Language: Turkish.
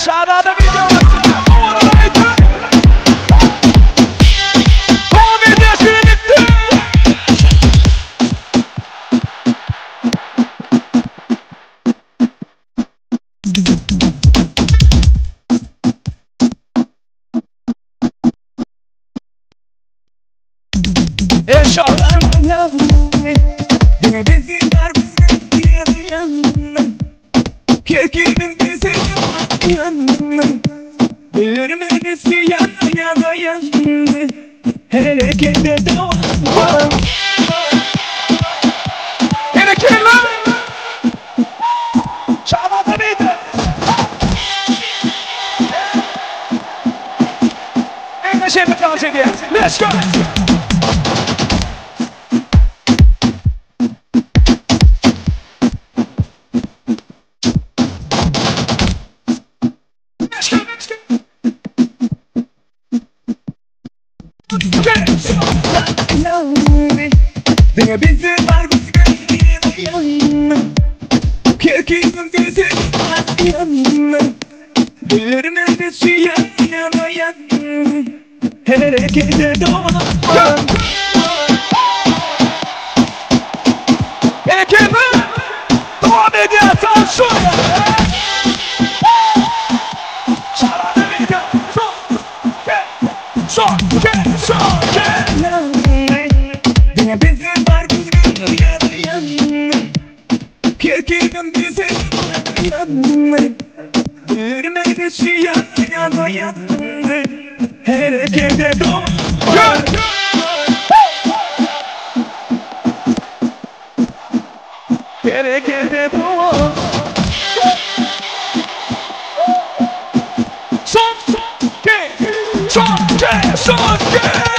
Şarada video oradaydı. Komedya birlikte. İnşallah. Kekimin bizi yanına Vermedisi yana yanına Harekete devam Hareketler. Şarada video. English in the country, let's go. Ve bizi var yanına Kekimin bizi yanına Vermedisi yana yanına Harekete devam Hareketler. Devam ediyor. Tam şuraya. Şarada video. Son. Ve bizi var yanına Kekimin bizi yanına Vermedisi yana yanına Harekete devam Harekete devam Son.